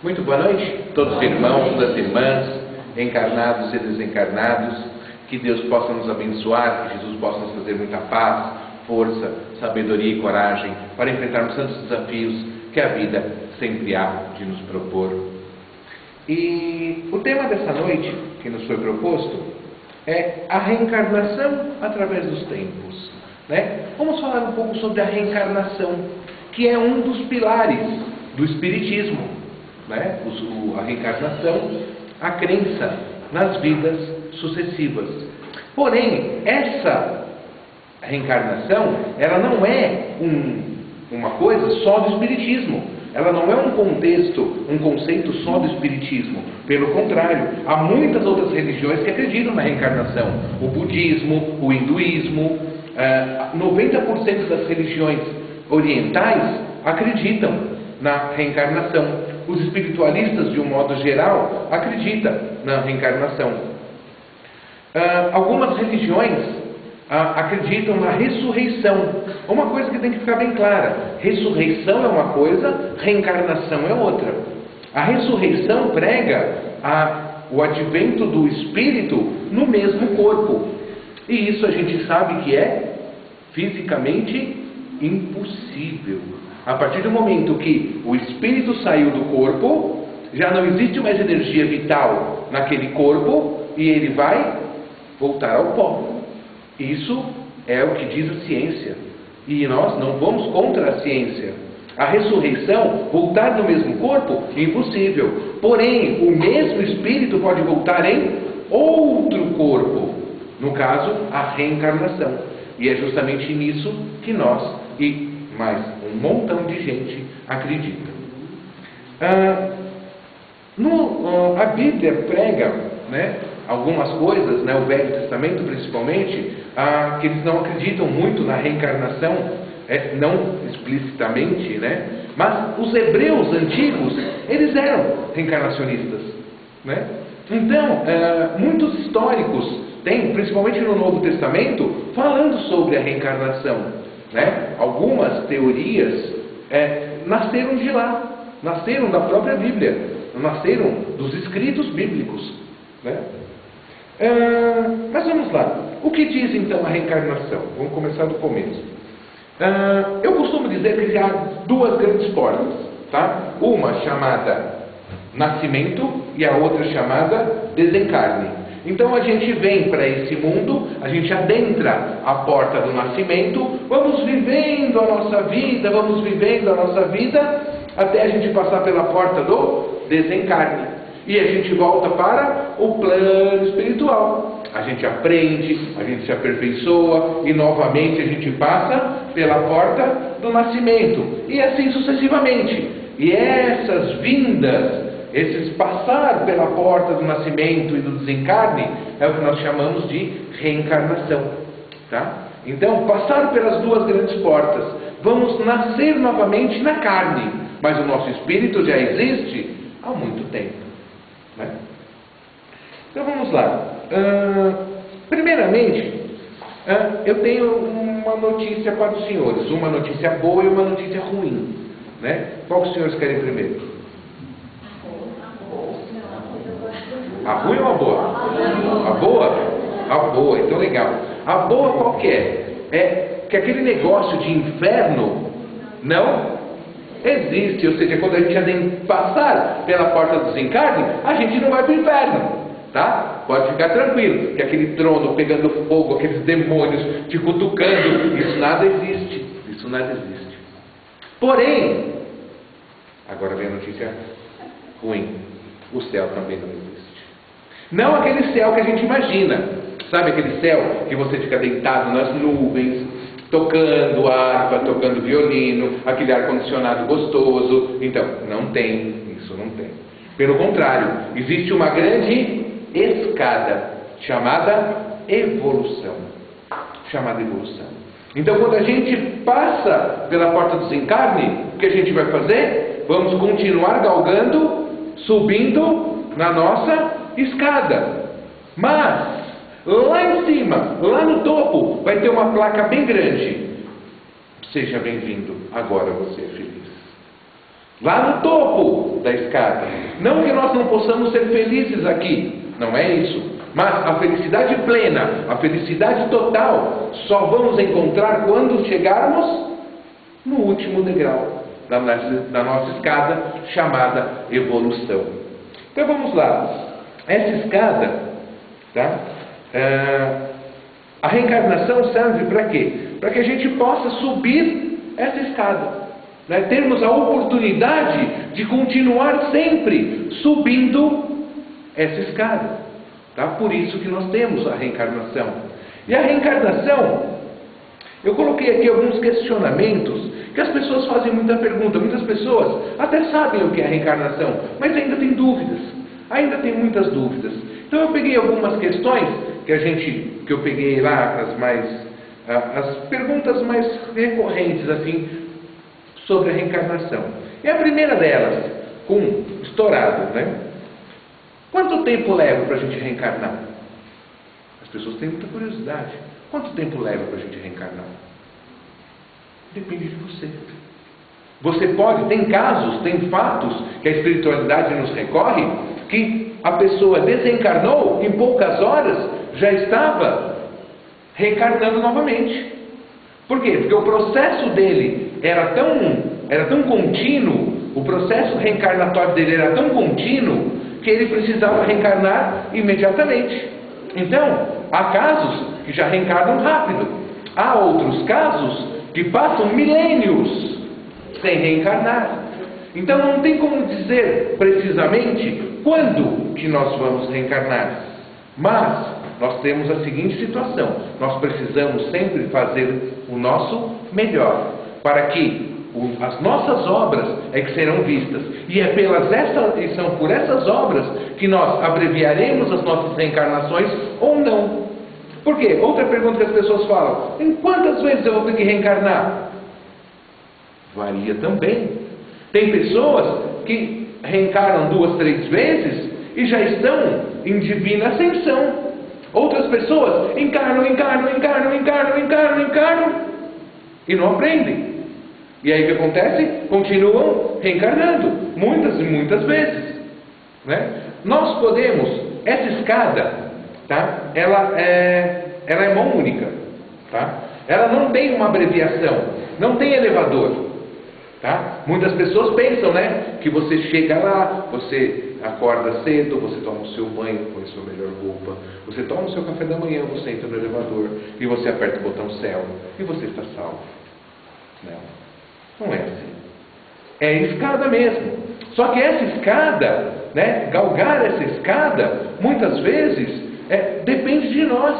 Muito boa noite, todos os irmãos, todas as irmãs, encarnados e desencarnados. Que Deus possa nos abençoar, que Jesus possa nos trazer muita paz, força, sabedoria e coragem para enfrentarmos tantos desafios que a vida sempre há de nos propor. E o tema dessa noite, que nos foi proposto, é a reencarnação através dos tempos, né? Vamos falar um pouco sobre a reencarnação, que é um dos pilares do Espiritismo, né? A reencarnação, a crença nas vidas sucessivas. Porém, essa reencarnação, ela não é uma coisa só do Espiritismo. Ela não é um conceito só do Espiritismo. Pelo contrário, há muitas outras religiões que acreditam na reencarnação. O budismo, o hinduísmo, 90% das religiões orientais acreditam na reencarnação. Os espiritualistas, de um modo geral, acreditam na reencarnação. Algumas religiões acreditam na ressurreição. Uma coisa que tem que ficar bem clara: ressurreição é uma coisa, reencarnação é outra. A ressurreição prega o advento do espírito no mesmo corpo. E isso a gente sabe que é fisicamente impossível. A partir do momento que o espírito saiu do corpo, já não existe mais energia vital naquele corpo e ele vai voltar ao pó. Isso é o que diz a ciência. E nós não vamos contra a ciência. A ressurreição, voltar no mesmo corpo, é impossível. Porém, o mesmo espírito pode voltar em outro corpo. No caso, a reencarnação. E é justamente nisso que nós e mais um montão de gente acredita. A Bíblia prega, né, algumas coisas, né, o Velho Testamento principalmente, que eles não acreditam muito na reencarnação, não explicitamente, né, mas os hebreus antigos, eles eram reencarnacionistas, né? Então, muitos históricos têm, principalmente no Novo Testamento, falando sobre a reencarnação, né? Algumas teorias nasceram de lá, nasceram da própria Bíblia, nasceram dos escritos bíblicos, né? Mas vamos lá. O que diz então a reencarnação? Vamos começar do começo. Eu costumo dizer que há duas grandes portas, tá? Uma chamada nascimento e a outra chamada desencarne. Então a gente vem para esse mundo, a gente adentra a porta do nascimento, vamos vivendo a nossa vida, até a gente passar pela porta do desencarne. E a gente volta para o plano espiritual. A gente aprende, a gente se aperfeiçoa e novamente a gente passa pela porta do nascimento. E assim sucessivamente. E essas vindas, esses passar pela porta do nascimento e do desencarne, é o que nós chamamos de reencarnação, tá? Então, passar pelas duas grandes portas, vamos nascer novamente na carne, mas o nosso espírito já existe há muito tempo, né? Então vamos lá. Primeiramente, eu tenho uma notícia para os senhores, uma notícia boa e uma notícia ruim, né? Qual que os senhores querem primeiro? A ruim ou a boa? A boa? A boa, então legal. A boa qual que é? É que aquele negócio de inferno não existe. Ou seja, quando a gente passar pela porta do desencarne, a gente não vai para o inferno, tá? Pode ficar tranquilo, que aquele trono pegando fogo, aqueles demônios te cutucando, isso nada existe. Isso nada existe. Porém, agora vem a notícia ruim. O céu também não existe. Não aquele céu que a gente imagina. Sabe aquele céu que você fica deitado nas nuvens, tocando harpa, tocando violino, aquele ar-condicionado gostoso? Então, não tem. Isso não tem. Pelo contrário, existe uma grande escada chamada evolução. Então, quando a gente passa pela porta do desencarne, o que a gente vai fazer? Vamos continuar galgando subindo na nossa escada. Mas, lá em cima, lá no topo, vai ter uma placa bem grande. Seja bem-vindo, agora você é feliz. Lá no topo da escada. Não que nós não possamos ser felizes aqui, não é isso. Mas a felicidade plena, a felicidade total, só vamos encontrar quando chegarmos no último degrau da nossa escada, chamada evolução. Então vamos lá. Essa escada, tá? A reencarnação serve para quê? Para que a gente possa subir essa escada, né? Termos a oportunidade de continuar sempre subindo essa escada. Tá? Por isso que nós temos a reencarnação. E a reencarnação, eu coloquei aqui alguns questionamentos que as pessoas fazem muita pergunta. Muitas pessoas até sabem o que é a reencarnação, mas ainda tem dúvidas. Ainda tem muitas dúvidas. Então eu peguei algumas questões que eu peguei lá, as perguntas mais recorrentes assim sobre a reencarnação. E a primeira delas, estourado, né? Quanto tempo leva para a gente reencarnar? As pessoas têm muita curiosidade. Quanto tempo leva para a gente reencarnar? Depende de você. Você tem casos, tem fatos que a espiritualidade nos recorre, que a pessoa desencarnou, em poucas horas já estava reencarnando novamente. Por quê? Porque o processo dele era tão contínuo, o processo reencarnatório dele era tão contínuo, que ele precisava reencarnar imediatamente. Então, há casos que já reencarnam rápido. Há outros casos que passam milênios sem reencarnar. Então, não tem como dizer precisamente quando que nós vamos reencarnar. Mas, nós temos a seguinte situação. Nós precisamos sempre fazer o nosso melhor, para que as nossas obras é que serão vistas. E são por essas obras que nós abreviaremos as nossas reencarnações ou não. Por quê? Outra pergunta que as pessoas falam: em quantas vezes eu vou ter que reencarnar? Varia também. Tem pessoas que reencarnam 2, 3 vezes e já estão em divina ascensão. Outras pessoas encarnam e não aprendem. E aí o que acontece? Continuam reencarnando, muitas e muitas vezes, né? Nós podemos, essa escada, tá? Ela é mão única, tá? Ela não tem uma abreviação, não tem elevador, tá? Muitas pessoas pensam, né, que você chega lá, você acorda cedo, você toma o seu banho, põe a sua melhor roupa, você toma o seu café da manhã, você entra no elevador e você aperta o botão céu e você está salvo. Não é assim. É escada mesmo. Só que essa escada, né, galgar essa escada, muitas vezes, depende de nós.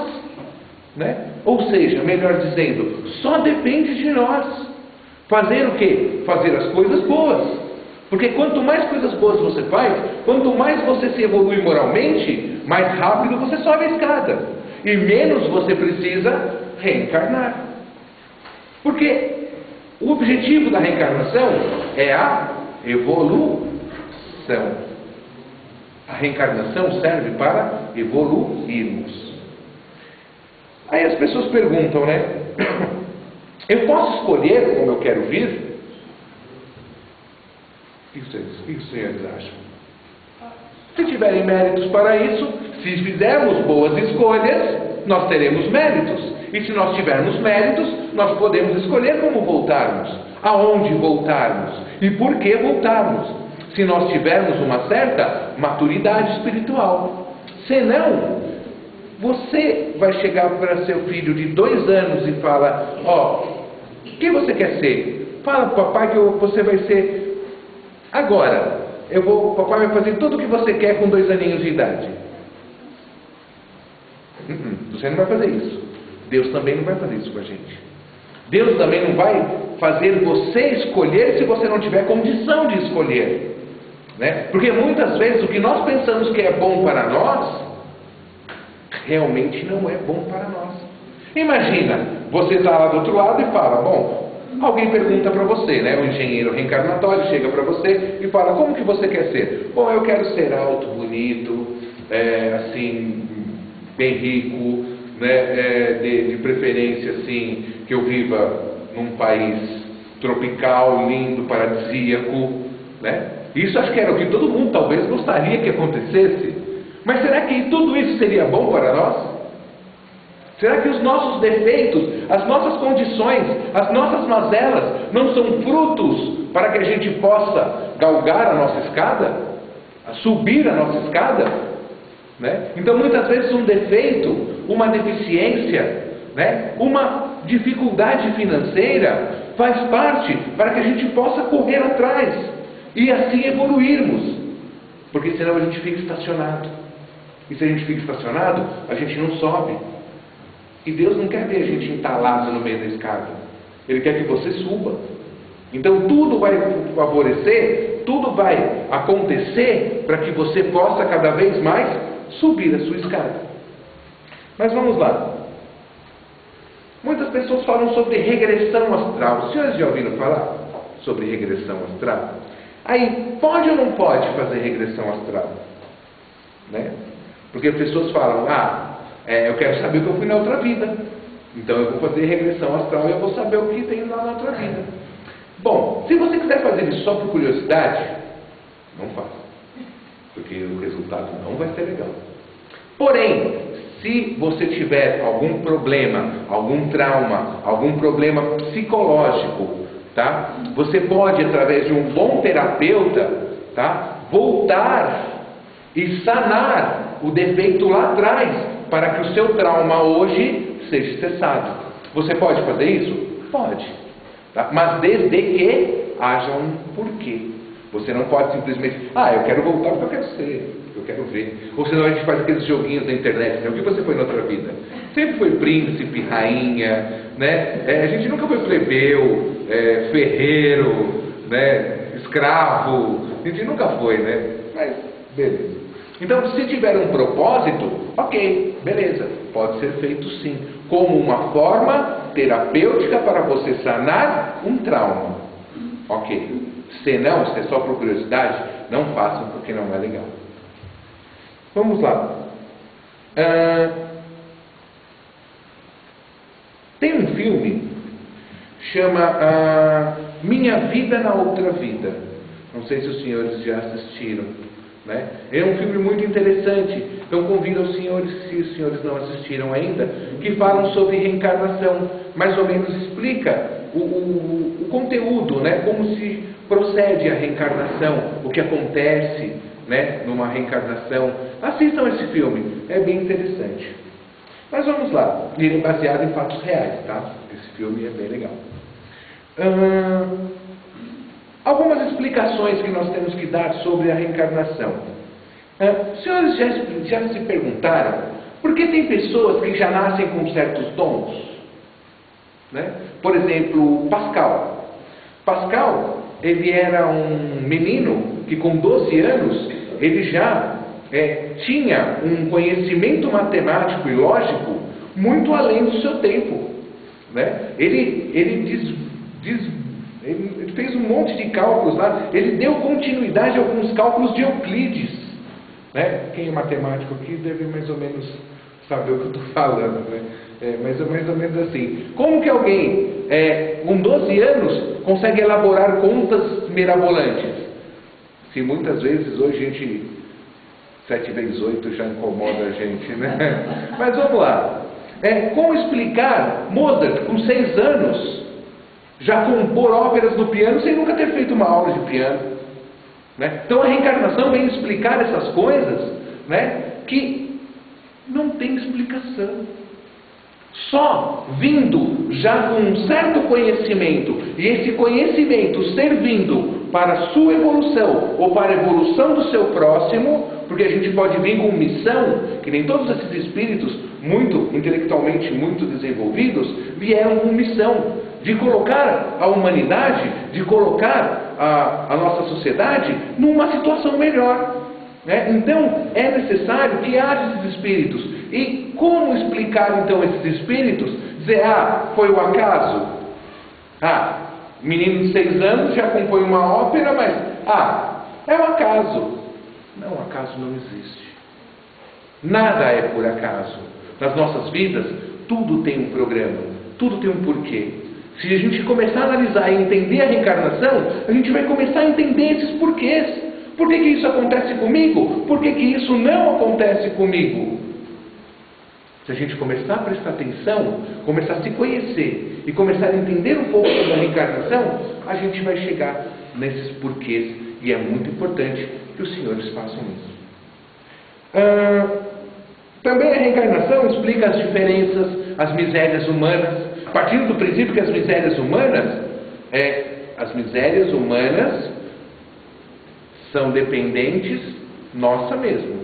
Né? Ou seja, melhor dizendo, só depende de nós. Fazer o quê? Fazer as coisas boas. Porque quanto mais coisas boas você faz, quanto mais você se evolui moralmente, mais rápido você sobe a escada. E menos você precisa reencarnar. Porque o objetivo da reencarnação é a evolução. A reencarnação serve para evoluirmos. Aí as pessoas perguntam, né? Eu posso escolher como eu quero vir? O que os senhores acham? Se tiverem méritos para isso, se fizermos boas escolhas, nós teremos méritos. E se nós tivermos méritos, nós podemos escolher como voltarmos, aonde voltarmos e por que voltarmos, se nós tivermos uma certa maturidade espiritual. Senão, você vai chegar para seu filho de 2 anos e fala: o que você quer ser? Fala para o papai que você vai ser agora. O papai vai fazer tudo o que você quer com 2 aninhos de idade. Você não vai fazer isso. Deus também não vai fazer isso com a gente. Deus também não vai fazer você escolher se você não tiver condição de escolher, né? Porque muitas vezes o que nós pensamos que é bom para nós, realmente não é bom para nós. Imagina, você está lá do outro lado e fala: bom, Alguém pergunta para você, né? Um engenheiro reencarnatório chega para você e fala: como que você quer ser? Bom, eu quero ser alto, bonito, assim, bem rico, né? De preferência, assim, que eu viva num país tropical, lindo, paradisíaco, né? Isso acho que era o que todo mundo talvez gostaria que acontecesse. Mas será que tudo isso seria bom para nós? Será que os nossos defeitos, as nossas condições, as nossas mazelas não são frutos para que a gente possa galgar a nossa escada? Subir a nossa escada? Né? Então muitas vezes um defeito, uma deficiência, né? Uma dificuldade financeira faz parte para que a gente possa correr atrás e assim evoluirmos. Porque senão a gente fica estacionado. E se a gente fica estacionado, a gente não sobe. E Deus não quer ver a gente entalado no meio da escada. Ele quer que você suba. Então tudo vai favorecer, tudo vai acontecer para que você possa cada vez mais subir a sua escada. Mas vamos lá. Muitas pessoas falam sobre regressão astral. Os senhores já ouviram falar sobre regressão astral? Aí, pode ou não pode fazer regressão astral? Né? Porque as pessoas falam: eu quero saber o que eu fui na outra vida, então eu vou fazer regressão astral e eu vou saber o que tem lá na outra vida. Bom, se você quiser fazer isso só por curiosidade, não faça, porque o resultado não vai ser legal. Porém, se você tiver algum problema, algum trauma, algum problema psicológico, tá? Você pode, através de um bom terapeuta, tá? Voltar e sanar o defeito lá atrás, para que o seu trauma hoje seja cessado. Você pode fazer isso? Pode. Tá? Mas desde que haja um porquê. Você não pode simplesmente: eu quero voltar porque eu quero ser, eu quero ver. Ou senão a gente faz aqueles joguinhos na internet, né? O que você foi na outra vida? Sempre foi príncipe, rainha, né? A gente nunca foi plebeu, ferreiro, né? Escravo. A gente nunca foi, né? Mas, beleza. Então, se tiver um propósito, ok, beleza, pode ser feito sim, como uma forma terapêutica para você sanar um trauma. Ok. Se não, se é só por curiosidade, não façam, porque não é legal. Vamos lá. Tem um filme, chama Minha Vida na Outra Vida. Não sei se os senhores já assistiram. Né? É um filme muito interessante. Então convido os senhores, se os senhores não assistiram ainda, que falam sobre reencarnação. Mais ou menos explica o conteúdo, né? Como se procede a reencarnação, o que acontece, né? Numa reencarnação. Assistam esse filme, é bem interessante. Mas vamos lá, ele é baseado em fatos reais, tá? Esse filme é bem legal. Algumas explicações que nós temos que dar sobre a reencarnação. Os senhores já se perguntaram por que tem pessoas que já nascem com certos dons? Né? Por exemplo, Pascal. Pascal, ele era um menino que com 12 anos, ele já tinha um conhecimento matemático e lógico muito além do seu tempo. Né? Ele fez um monte de cálculos lá, ele deu continuidade a alguns cálculos de Euclides. Né? Quem é matemático aqui deve mais ou menos saber o que eu estou falando. Né? Mais ou menos assim. Como que alguém com 12 anos consegue elaborar contas mirabolantes? Se muitas vezes hoje a gente 7 vezes 8 já incomoda a gente, né? Mas vamos lá. Como explicar Mozart com 6 anos já compor óperas no piano sem nunca ter feito uma aula de piano? Né? Então a reencarnação vem explicar essas coisas, né, que não tem explicação. Só vindo já com um certo conhecimento, e esse conhecimento servindo para a sua evolução ou para a evolução do seu próximo, porque a gente pode vir com missão, que nem todos esses espíritos muito intelectualmente muito desenvolvidos vieram com missão de colocar a humanidade, de colocar a nossa sociedade numa situação melhor. Né? Então é necessário que haja esses espíritos. E como explicar então esses espíritos? Dizer, foi o acaso? Menino de 6 anos já compõe uma ópera, mas é um acaso. Não, acaso não existe. Nada é por acaso. Nas nossas vidas, tudo tem um programa, tudo tem um porquê. Se a gente começar a analisar e entender a reencarnação, a gente vai começar a entender esses porquês. Por que isso acontece comigo? Por que isso não acontece comigo? Se a gente começar a prestar atenção, começar a se conhecer e começar a entender um pouco sobre a reencarnação, a gente vai chegar nesses porquês. E é muito importante que os senhores façam isso. Também a reencarnação explica as diferenças, as misérias humanas, partindo do princípio que as misérias humanas são dependentes nossa mesmo,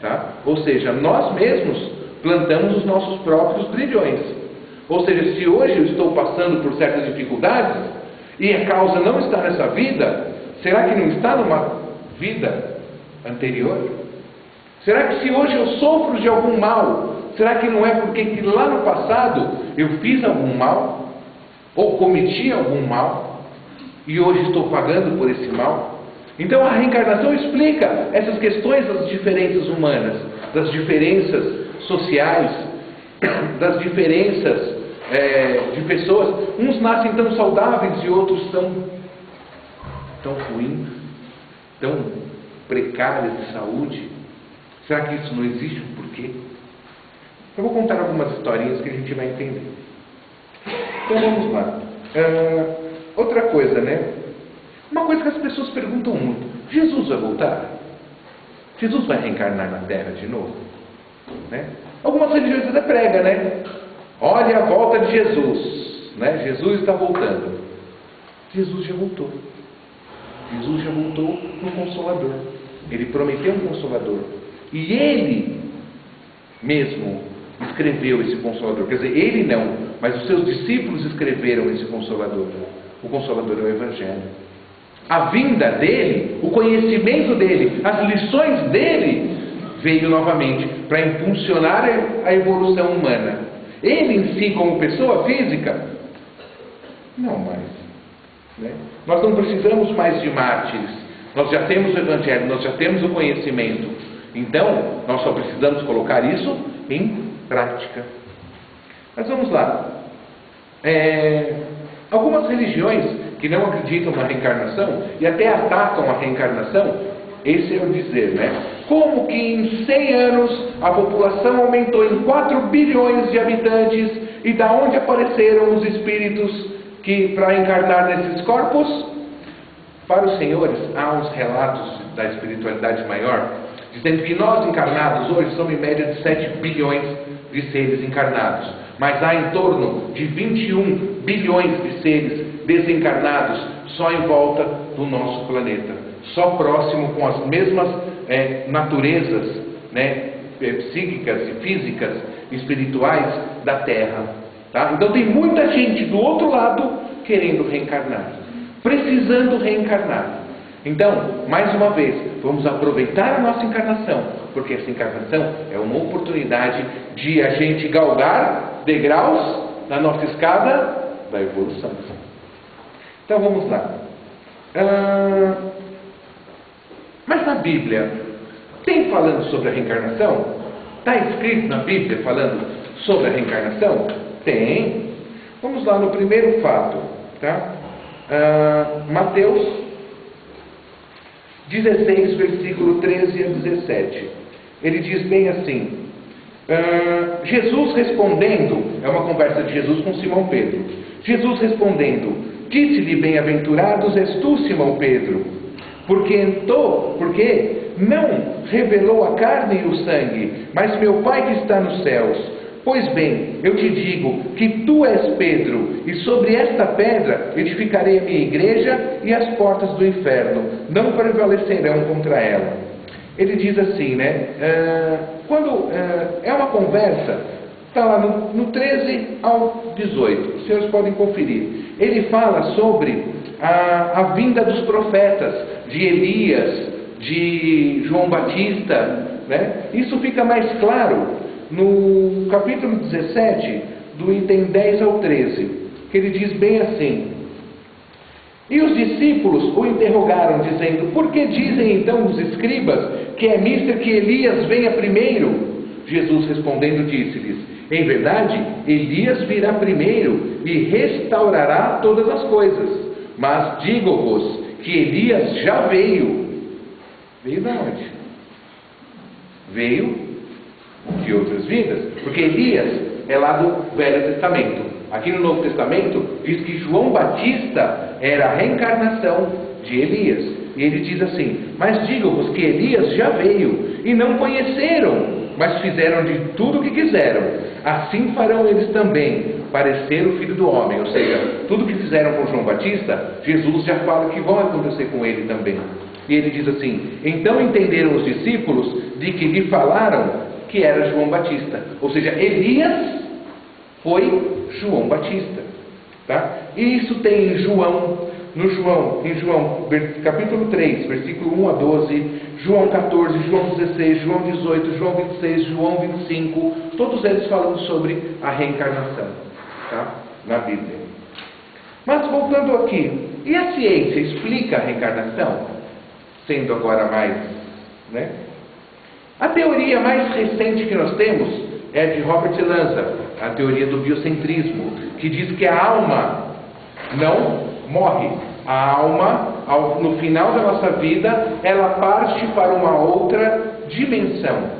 tá? Ou seja, nós mesmos plantamos os nossos próprios grilhões. Ou seja, se hoje eu estou passando por certas dificuldades e a causa não está nessa vida, será que não está numa vida anterior? Será que se hoje eu sofro de algum mal, será que não é porque que lá no passado eu fiz algum mal? Ou cometi algum mal? E hoje estou pagando por esse mal? Então a reencarnação explica essas questões das diferenças humanas, das diferenças sociais, das diferenças de pessoas. Uns nascem tão saudáveis e outros tão ruins, tão precários de saúde. Será que isso não existe um porquê? Eu vou contar algumas historinhas que a gente vai entender. Então vamos lá. Outra coisa, né? Uma coisa que as pessoas perguntam muito: Jesus vai voltar? Jesus vai reencarnar na Terra de novo? Né? Algumas religiões até pregam, né? Olha a volta de Jesus, né? Jesus está voltando. Jesus já voltou. Jesus já voltou no Consolador. Ele prometeu um Consolador. E Ele mesmo escreveu esse Consolador. Quer dizer, Ele não, mas os seus discípulos escreveram esse Consolador. O Consolador é o Evangelho. A vinda dele, o conhecimento dele, as lições dele veio novamente para impulsionar a evolução humana. Ele em si, como pessoa física, não mais. Né? Nós não precisamos mais de mártires. Nós já temos o Evangelho, nós já temos o conhecimento. Então, nós só precisamos colocar isso em prática. Mas vamos lá. Algumas religiões que não acreditam na reencarnação e até atacam a reencarnação, esse é o dizer, né? Como que em 100 anos a população aumentou em 4 bilhões de habitantes e da onde apareceram os espíritos que para encarnar nesses corpos? Para os senhores, há uns relatos da espiritualidade maior, dizendo que nós encarnados hoje somos em média de 7 bilhões de seres encarnados, mas há em torno de 21 bilhões de seres desencarnados só em volta do nosso planeta, só próximo com as mesmas naturezas, né, psíquicas e físicas, espirituais da Terra, tá? Então tem muita gente do outro lado querendo reencarnar, precisando reencarnar. Então, mais uma vez, vamos aproveitar a nossa encarnação, porque essa encarnação é uma oportunidade de a gente galgar degraus na nossa escada da evolução. Então vamos lá. Mas na Bíblia, tem falando sobre a reencarnação? Está escrito na Bíblia falando sobre a reencarnação? Tem. Vamos lá no primeiro fato, tá? Mateus 16, versículo 13 a 17. Ele diz bem assim: Jesus respondendo, é uma conversa de Jesus com Simão Pedro. Jesus respondendo, disse-lhe: bem-aventurados és tu, Simão Pedro, porque não revelou a carne e o sangue, mas meu Pai que está nos céus. Pois bem, eu te digo que tu és Pedro, e sobre esta pedra edificarei a minha igreja, e as portas do inferno não prevalecerão contra ela. Ele diz assim, né? Quando é uma conversa, está lá no 13 ao 18, os senhores podem conferir. Ele fala sobre a vinda dos profetas, de Elias, de João Batista, né? Isso fica mais claro no capítulo 17, do item 10 ao 13, que ele diz bem assim: E os discípulos o interrogaram, dizendo: por que dizem então os escribas que é mister que Elias venha primeiro? Jesus respondendo disse-lhes: em verdade, Elias virá primeiro e restaurará todas as coisas. Mas digo-vos que Elias já veio. Veio de onde? Veio de outras vidas. Porque Elias é lá do Velho Testamento. Aqui no Novo Testamento diz que João Batista era a reencarnação de Elias. E ele diz assim: mas digo-vos que Elias já veio e não conheceram, mas fizeram de tudo o que quiseram. Assim farão eles também, parecer o Filho do Homem. Ou seja, tudo que fizeram com João Batista, Jesus já fala que vão acontecer com ele também. E ele diz assim: então entenderam os discípulos de que lhe falaram que era João Batista. Ou seja, Elias foi João Batista. Tá? E isso tem em João, capítulo 3, versículo 1 a 12, João 14, João 16, João 18, João 26, João 25, todos eles falando sobre a reencarnação, tá? Na Bíblia. Mas voltando aqui, e a ciência explica a reencarnação? Sendo agora mais, né? A teoria mais recente que nós temos é de Robert Lanza, a teoria do biocentrismo, que diz que a alma não morre. A alma, no final da nossa vida, ela parte para uma outra dimensão.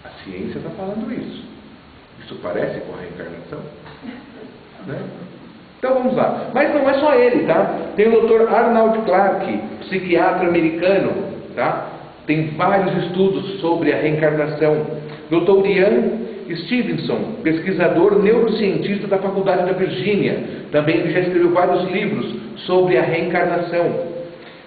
A ciência está falando isso. Isso parece com a reencarnação? Né? Então vamos lá. Mas não é só ele, tá? Tem o Dr. Arnold Clark, psiquiatra americano, tá? Tem vários estudos sobre a reencarnação. Dr. Ian Stevenson, pesquisador neurocientista da Faculdade da Virgínia, também ele já escreveu vários livros sobre a reencarnação.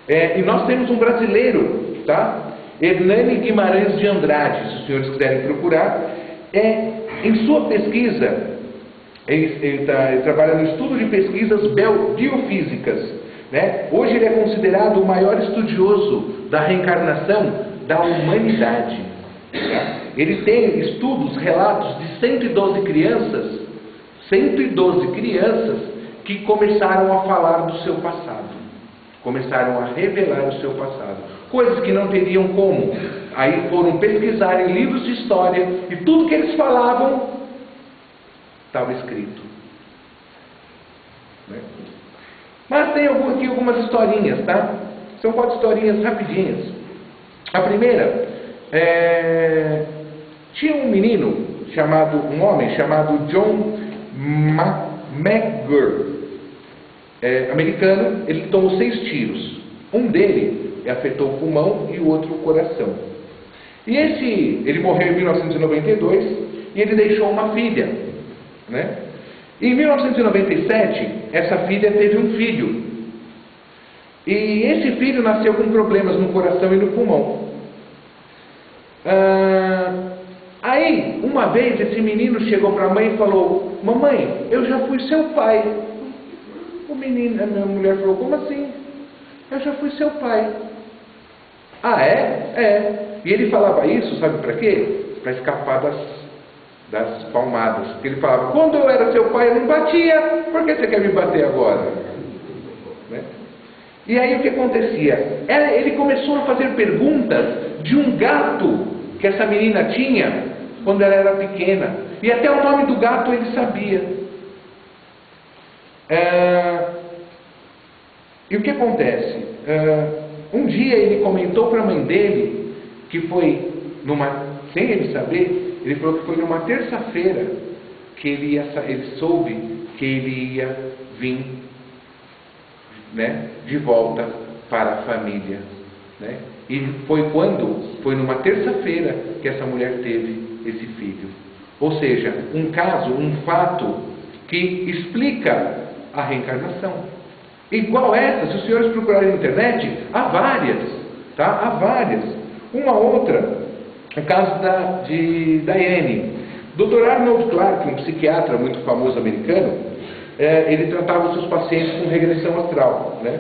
E nós temos um brasileiro, tá? Hernani Guimarães de Andrade, se os senhores quiserem procurar. Em sua pesquisa, ele trabalha no estudo de pesquisas biofísicas, né? Hoje ele é considerado o maior estudioso da reencarnação da humanidade. Tá? Ele tem estudos, relatos de 112 crianças que começaram a falar do seu passado, começaram a revelar o seu passado, coisas que não teriam como. Aí foram pesquisar em livros de história e tudo que eles falavam estava escrito, né? Mas tem aqui algumas historinhas, tá? São 4 historinhas rapidinhas. A primeira tinha um homem chamado John McGurk, americano. Ele tomou 6 tiros. Um dele afetou o pulmão e o outro o coração. E ele morreu em 1992 e ele deixou uma filha, né? Em 1997, essa filha teve um filho. E esse filho nasceu com problemas no coração e no pulmão. Aí, uma vez, esse menino chegou para a mãe e falou: mamãe, eu já fui seu pai. A minha mulher falou: como assim? Eu já fui seu pai. Ah, é? É. E ele falava isso, sabe para quê? Para escapar das palmadas. Porque ele falava: quando eu era seu pai eu não batia, por que você quer me bater agora? Né? E aí o que acontecia? Ele começou a fazer perguntas de um gato que essa menina tinha quando ela era pequena. E até o nome do gato ele sabia. E o que acontece? Um dia ele comentou para a mãe dele que foi sem ele saber, ele falou que foi numa terça-feira que ele soube que ele ia vir, né, de volta para a família, né? E foi numa terça-feira que essa mulher teve esse filho. Ou seja, um fato que explica a reencarnação. Igual essa, se os senhores procurarem na internet, há várias, tá? Há várias. Uma outra, o caso de Diane. Dr. Arnold Clark, um psiquiatra muito famoso americano, ele tratava os seus pacientes com regressão astral, né?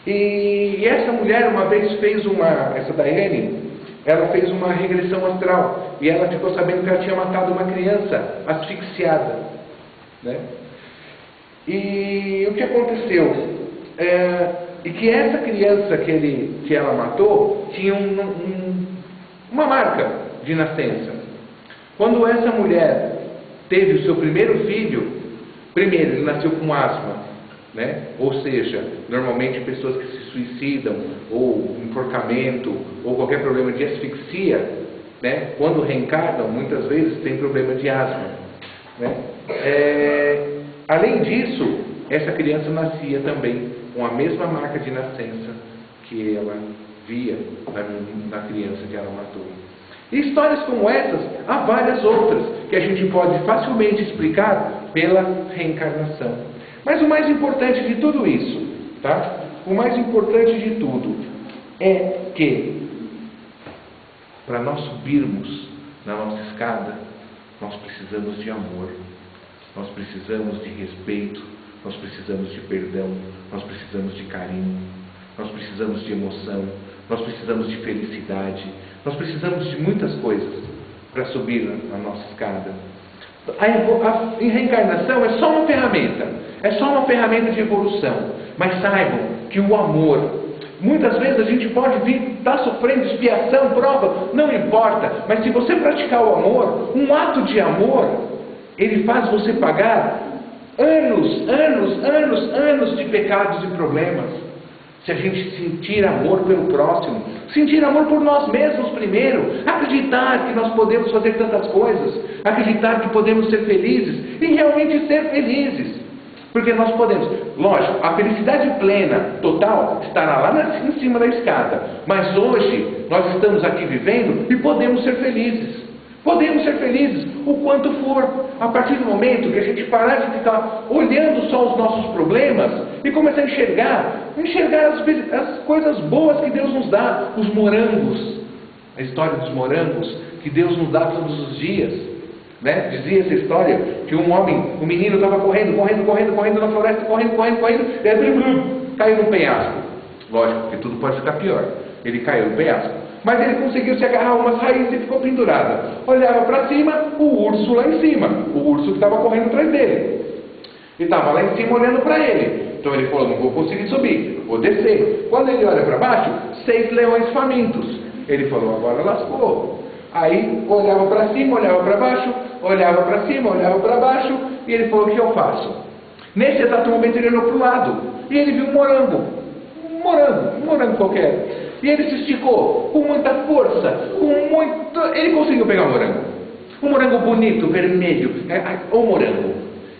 E essa mulher uma vez essa Diane, ela fez uma regressão astral e ela ficou sabendo que ela tinha matado uma criança asfixiada, né? E o que aconteceu? E que essa criança que ela matou tinha uma marca de nascença. Quando essa mulher teve o seu primeiro filho, primeiro ele nasceu com asma, né? Ou seja, normalmente pessoas que se suicidam, ou enforcamento, ou qualquer problema de asfixia, né? Quando reencarnam, muitas vezes tem problema de asma, né? Além disso, essa criança nascia também com a mesma marca de nascença que ela via na criança que ela matou. E histórias como essas, há várias outras que a gente pode facilmente explicar pela reencarnação. Mas o mais importante de tudo isso, tá? O mais importante de tudo é que para nós subirmos na nossa escada, nós precisamos de amor, nós precisamos de respeito, nós precisamos de perdão, nós precisamos de carinho, nós precisamos de emoção, nós precisamos de felicidade, nós precisamos de muitas coisas para subir na nossa escada. A reencarnação é só uma ferramenta de evolução. Mas saibam que o amor, muitas vezes a gente pode vir estar sofrendo expiação, prova, não importa, mas se você praticar o amor, um ato de amor, ele faz você pagar anos de pecados e problemas. Se a gente sentir amor pelo próximo, sentir amor por nós mesmos primeiro, acreditar que nós podemos fazer tantas coisas, acreditar que podemos ser felizes e realmente ser felizes, porque nós podemos. Lógico, a felicidade plena, total, estará lá em cima da escada, mas hoje nós estamos aqui vivendo e podemos ser felizes. Podemos ser felizes o quanto for, a partir do momento que a gente parar de ficar olhando só os nossos problemas e começar a enxergar as coisas boas que Deus nos dá, os morangos, a história dos morangos que Deus nos dá todos os dias, né? Dizia essa história que um menino estava correndo na floresta, e aí caiu num penhasco. Lógico que tudo pode ficar pior. Ele caiu no penhasco. Mas ele conseguiu se agarrar a umas raízes e ficou pendurado. Olhava para cima, o urso lá em cima. O urso que estava correndo atrás dele. E estava lá em cima olhando para ele. Então ele falou, não vou conseguir subir, vou descer. Quando ele olha para baixo, 6 leões famintos. Ele falou, agora lascou. Aí olhava para cima, olhava para baixo, olhava para cima, olhava para baixo. E ele falou, o que eu faço? Nesse exato momento ele olhou para o lado. E ele viu um morango qualquer. E ele se esticou com muita força, ele conseguiu pegar o morango. Um morango bonito, vermelho, o morango.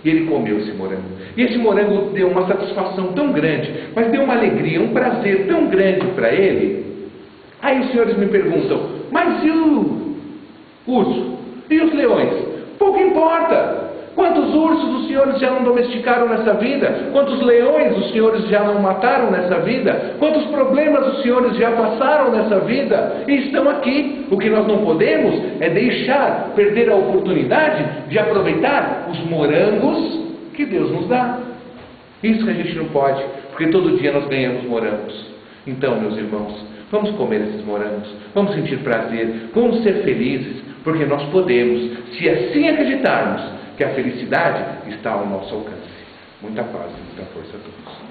E ele comeu esse morango. E esse morango deu uma satisfação tão grande, mas deu uma alegria, um prazer tão grande para ele. Aí os senhores me perguntam, mas e o urso? E os leões? Pouco importa. Quantos ursos os senhores já não domesticaram nessa vida? Quantos leões os senhores já não mataram nessa vida? Quantos problemas os senhores já passaram nessa vida? E estão aqui. O que nós não podemos é deixar perder a oportunidade de aproveitar os morangos que Deus nos dá. Isso que a gente não pode, porque todo dia nós ganhamos morangos. Então, meus irmãos, vamos comer esses morangos, vamos sentir prazer, vamos ser felizes, porque nós podemos, se assim acreditarmos, que a felicidade está ao nosso alcance. Muita paz e muita força a todos.